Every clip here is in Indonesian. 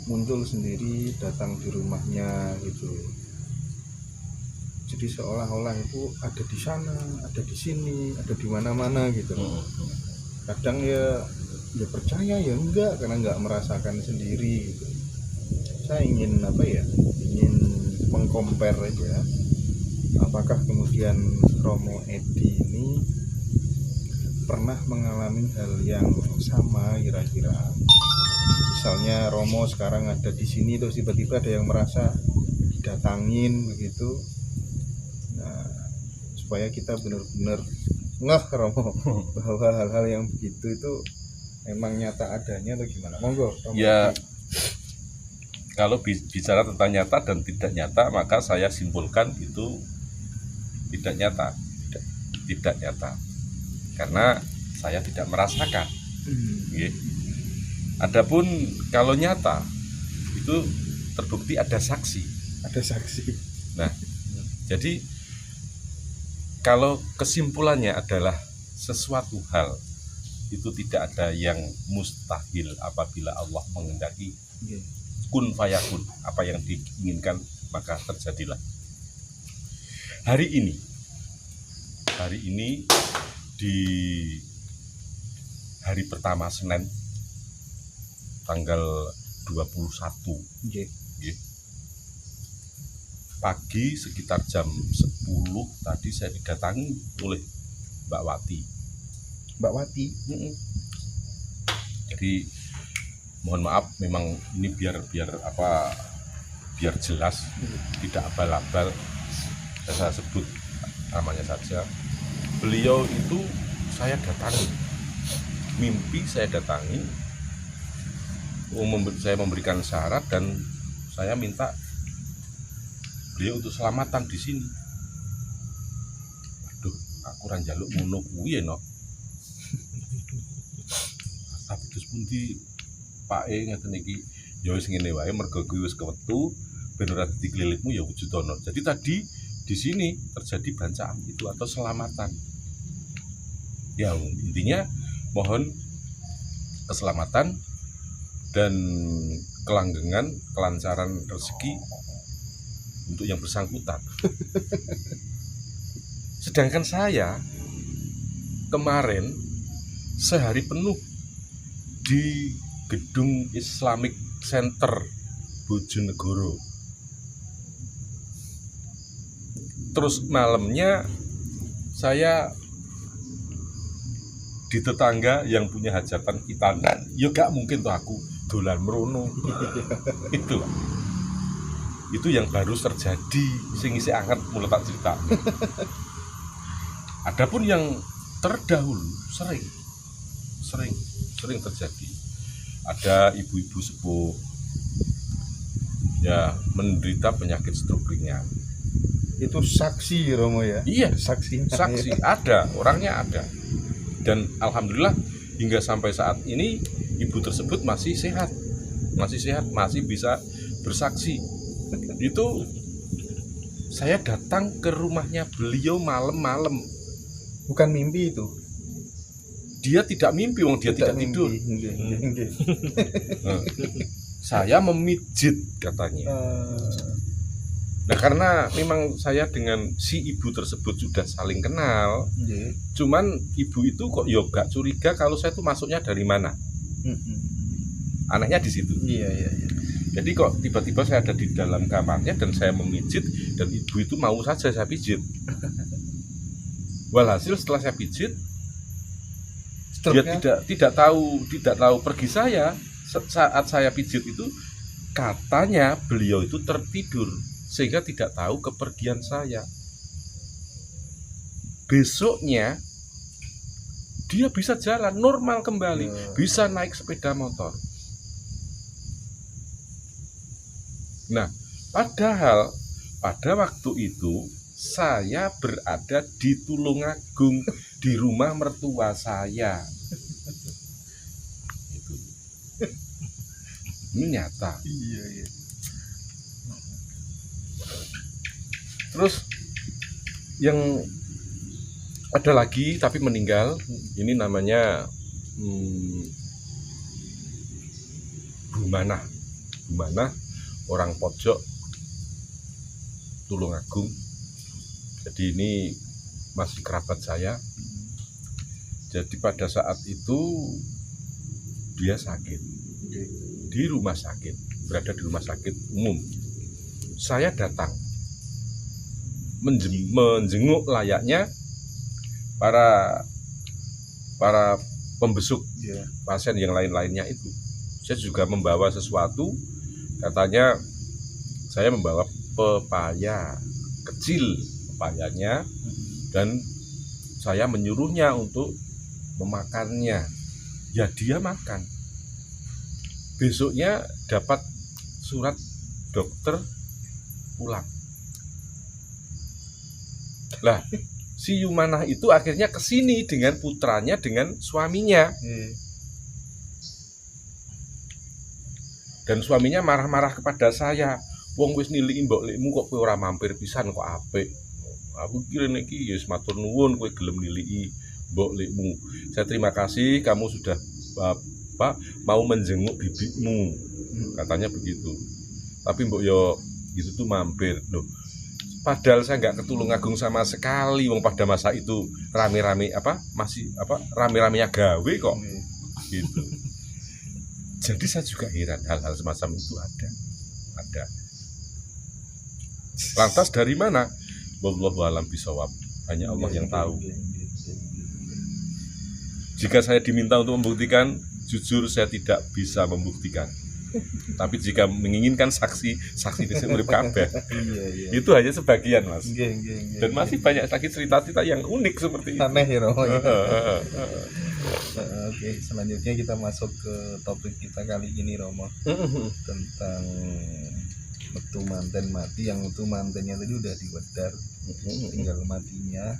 muncul sendiri datang di rumahnya gitu. Jadi seolah-olah itu ada di sana, ada di sini, ada di mana-mana gitu. Kadang ya percaya ya enggak, karena enggak merasakan sendiri gitu. Saya ingin ingin mengcompare aja, apakah kemudian Romo Edi ini pernah mengalami hal yang sama kira-kira. Misalnya Romo sekarang ada di sini terus tiba-tiba ada yang merasa didatangin begitu. Nah, supaya kita benar-benar ngeh Romo bahwa hal-hal yang begitu itu memang nyata adanya atau gimana? Monggo Romo. Ya, kalau bicara tentang nyata dan tidak nyata, maka saya simpulkan itu tidak nyata. Tidak nyata. Karena saya tidak merasakan. Adapun kalau nyata, itu terbukti ada saksi. Ada saksi. Nah, jadi kalau kesimpulannya adalah sesuatu hal itu tidak ada yang mustahil apabila Allah menghendaki. Kun fayakun, apa yang diinginkan maka terjadilah. Hari ini di hari pertama Senin tanggal 21 pagi sekitar jam 10 tadi saya didatangi oleh Mbak Wati. Jadi mohon maaf, memang ini biar jelas, tidak abal-abal, saya sebut namanya saja. Beliau itu saya datangi, mimpi saya datangi, saya memberikan syarat dan saya minta beliau untuk selamatan di sini. Aduh, aku ra njaluk ngono kuwi no. Tapi terus pundi Pak ngeten iki, ya wis ngene wae, mergo kuwi wis kewetu ben ora dadi kelilitmu ya wujudono. Jadi tadi di sini terjadi bancaan itu atau selamatan. Ya intinya mohon keselamatan dan kelanggengan, kelancaran rezeki untuk yang bersangkutan. Sedangkan saya kemarin sehari penuh di gedung Islamic Center Bojonegoro. Terus malamnya saya di tetangga yang punya hajatan kitangan. Ya gak mungkin tuh aku dolan merono. Itu yang baru terjadi, sing isi anget mulai tak cerita. Adapun yang terdahulu sering terjadi. Ada ibu-ibu sepuh ya menderita penyakit stroke ringan. Itu saksi Romo ya? Iya, saksi ada, orangnya ada. Dan alhamdulillah hingga sampai saat ini ibu tersebut masih sehat, masih bisa bersaksi. Itu saya datang ke rumahnya beliau malam-malam. Bukan mimpi itu. Dia tidak mimpi, wong dia tidak tidur. Saya memijit katanya. Nah, karena memang saya dengan si ibu tersebut sudah saling kenal. Cuman ibu itu kok ya gak curiga kalau saya tuh masuknya dari mana. Anaknya di situ. Iya. Jadi kok tiba-tiba saya ada di dalam kamarnya dan saya memijit dan ibu itu mau saja saya pijit. Walhasil setelah saya pijit, dia tidak tahu pergi saya. Saat saya pijit itu katanya beliau itu tertidur sehingga tidak tahu kepergian saya. Besoknya dia bisa jalan normal kembali, bisa naik sepeda motor. Nah, padahal pada waktu itu saya berada di Tulungagung di rumah mertua saya. Itu. Ini nyata. Iya. Terus yang ada lagi tapi meninggal, ini namanya Bu Manah. di mana orang pojok Tulungagung. Jadi ini masih kerabat saya. Jadi pada saat itu dia sakit di rumah sakit, berada di rumah sakit umum. Saya datang menjenguk layaknya para pembesuk pasien yang lain-lainnya itu. Saya juga membawa sesuatu, katanya saya membawa pepaya kecil, pepayanya, dan saya menyuruhnya untuk memakannya. Ya dia makan. Besoknya dapat surat dokter pulang. Lah, si Yumanah itu akhirnya kesini dengan putranya, dengan suaminya. Dan suaminya marah-marah kepada saya. Wong wis niliki mbok lekmu kok kowe ora mampir pisan kok apik. Aku kira niki ya matur nuwun kowe gelem niliki mbok lekmu. Saya terima kasih kamu sudah mau menjenguk bibikmu. Katanya begitu. Tapi mbok yo gitu tuh mampir. Loh, padahal saya nggak ke Tulungagung sama sekali, wong pada masa itu rame-rame rame-ramenya gawe kok, gitu. Jadi saya juga heran hal-hal semacam itu ada. Lantas dari mana? Wallahu a'lam bishawab. Hanya Allah yang tahu. Jika saya diminta untuk membuktikan, jujur saya tidak bisa membuktikan. Tapi jika menginginkan saksi di urip kabeh, itu hanya sebagian, Mas. Dan masih banyak lagi cerita-cerita yang unik seperti itu. Aneh ya, Romo. Oke, selanjutnya kita masuk ke topik kita kali ini, Romo. Tentang metu manten mati. Yang metu mantennya tadi udah diwedar, tinggal matinya,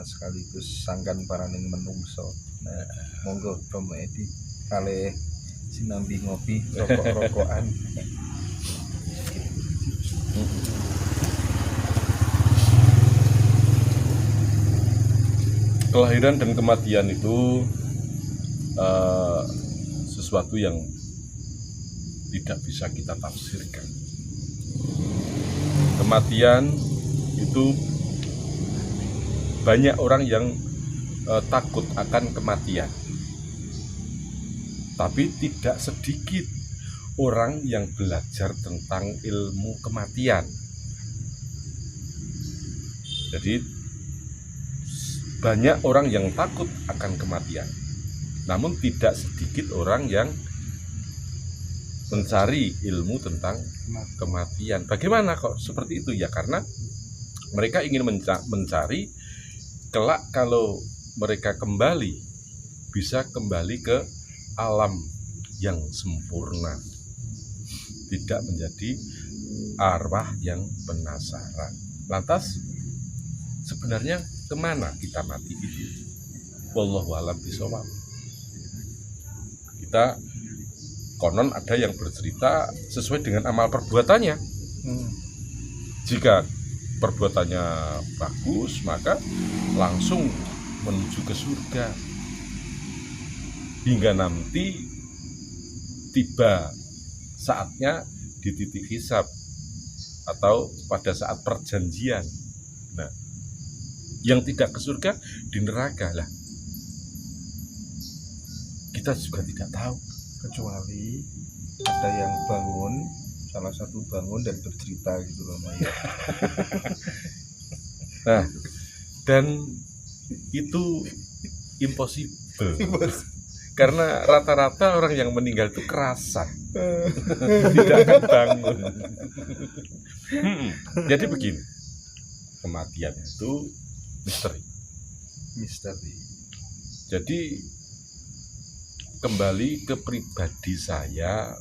sekaligus sangkan paraning menungso. Nah, monggo Romo Edi kali sinambi ngopi rokok-rokokan. Kelahiran dan kematian itu sesuatu yang tidak bisa kita tafsirkan. Kematian itu banyak orang yang takut akan kematian. Tapi tidak sedikit orang yang belajar tentang ilmu kematian. Jadi banyak orang yang takut akan kematian. Namun tidak sedikit orang yang mencari ilmu tentang kematian. Bagaimana kok seperti itu? Ya karena mereka ingin mencari kelak kalau mereka kembali, bisa kembali ke alam yang sempurna, tidak menjadi arwah yang penasaran. Lantas sebenarnya kemana kita mati itu? Wallahu a'lam bishawab. Kita konon ada yang bercerita sesuai dengan amal perbuatannya. Jika perbuatannya bagus, maka langsung menuju ke surga. Hingga nanti tiba saatnya di titik hisab atau pada saat perjanjian. Nah, yang tidak ke surga di neraka lah. Kita juga tidak tahu. Kecuali ada yang bangun, salah satu bangun dan bercerita gitu loh, Maya. Nah, dan itu impossible. Karena rata-rata orang yang meninggal itu kerasa tidak akan bangun. Jadi begini, kematian itu misteri. Jadi kembali ke pribadi saya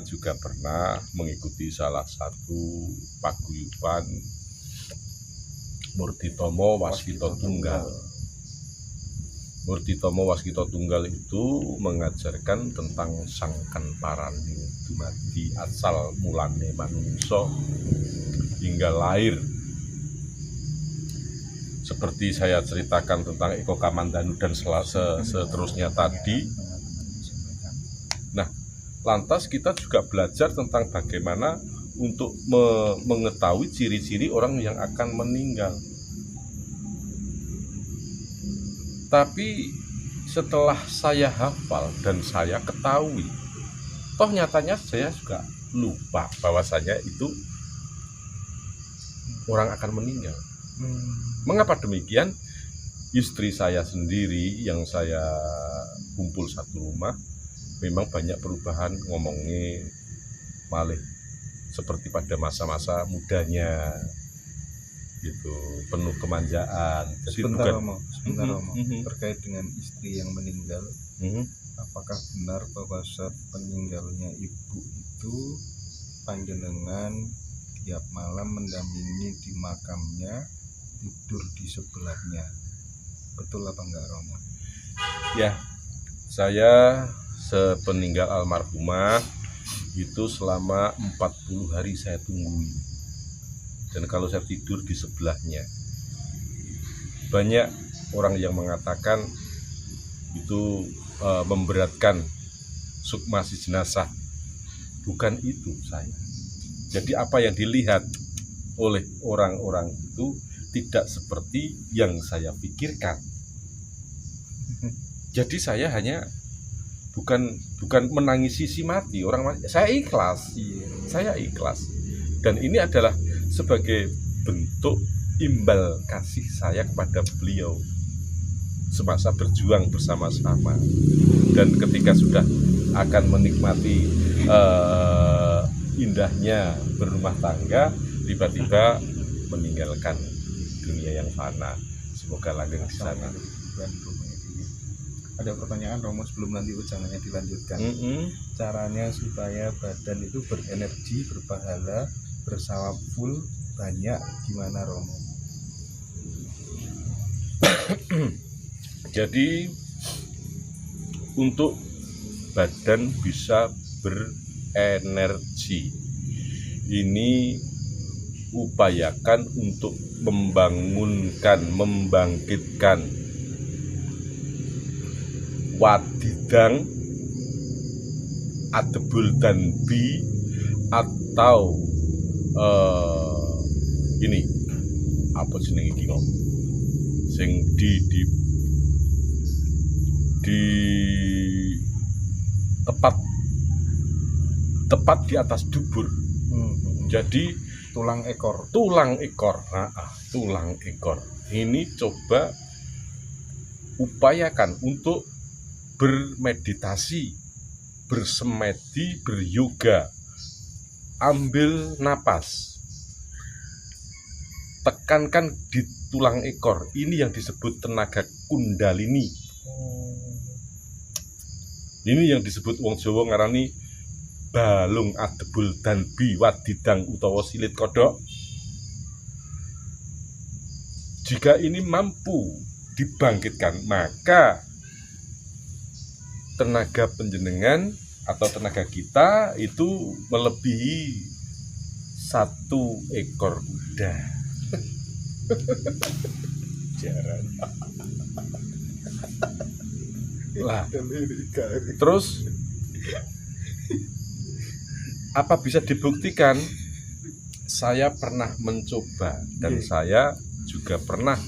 juga pernah mengikuti salah satu paguyuban Murtitomo Waskito Tunggal. Murtitomo Waskito Tunggal itu mengajarkan tentang sangkan paraning dumadi asal mulane manungsa hingga lahir. Seperti saya ceritakan tentang Eko Kamandanu dan seterusnya tadi. Nah, lantas kita juga belajar tentang bagaimana untuk mengetahui ciri-ciri orang yang akan meninggal. Tapi setelah saya hafal dan saya ketahui, toh nyatanya saya juga lupa bahwasanya itu orang akan meninggal. Mengapa demikian? Istri saya sendiri yang saya kumpul satu rumah memang banyak perubahan ngomongnya, malih seperti pada masa-masa mudanya gitu, penuh kemanjaan. Jadi Sebentar bukan Romo, terkait dengan istri yang meninggal, apakah benar bahwa saat meninggalnya ibu itu panjenengan tiap malam mendampingi di makamnya, tidur di sebelahnya? Betul apa enggak, Romo? Ya, saya sepeninggal almarhumah itu selama 40 hari saya tungguin. Dan kalau saya tidur di sebelahnya, banyak orang yang mengatakan itu memberatkan sukmasi jenazah. Bukan itu saya. Jadi apa yang dilihat oleh orang-orang itu tidak seperti yang saya pikirkan. Jadi saya hanya bukan menangisi si mati, orang mati. Saya ikhlas. Saya ikhlas. Dan ini adalah sebagai bentuk imbal kasih saya kepada beliau semasa berjuang bersama-sama. Dan ketika sudah akan menikmati indahnya berumah tangga, tiba-tiba meninggalkan dunia yang fana. Semoga langgeng di sana. Ada pertanyaan, Romo, sebelum nanti ujangannya dilanjutkan. Caranya supaya badan itu berenergi, berpahala, bersawab full banyak, gimana, Romo? Jadi untuk badan bisa berenergi, ini upayakan untuk membangkitkan wadidang, adebul dan bi, atau ini apa jenenge iki kok sing di tepat di atas dubur. Jadi tulang ekor. Tulang ekor. Ini coba upayakan untuk bermeditasi, bersemedi, beryoga. Ambil napas, tekankan di tulang ekor. Ini yang disebut tenaga kundalini. Ini yang disebut wong Jawa ngarani balung adebul dan bi wadidang utawa silit kodok. Jika ini mampu dibangkitkan, maka tenaga panjenengan atau tenaga kita itu melebihi 1 ekor kuda. Jaran. Lah, terus apa bisa dibuktikan? Saya pernah mencoba dan saya juga pernah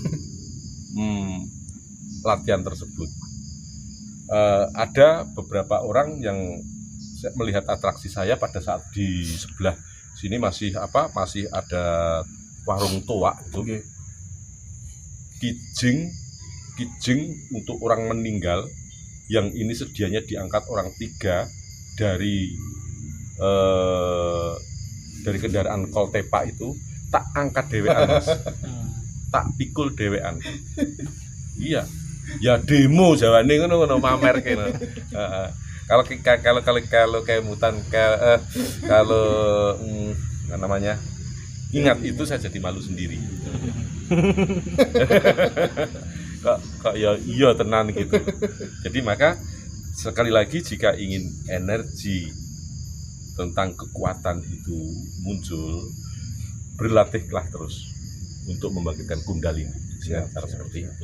latihan tersebut. Ada beberapa orang yang melihat atraksi saya pada saat di sebelah sini masih ada warung toa itu. Kijing untuk orang meninggal yang ini sedianya diangkat orang 3 dari kendaraan Koltepa itu, tak angkat dewean, Mas. Tak pikul dewean. Iya. Ya demo jawane ngono pamer kene. Kalau kemutan kalau namanya ingat itu saya jadi malu sendiri. kok ya iya tenan gitu. Jadi maka sekali lagi jika ingin energi tentang kekuatan itu muncul, berlatihlah terus untuk membangkitkan kundalini. Cara seperti itu.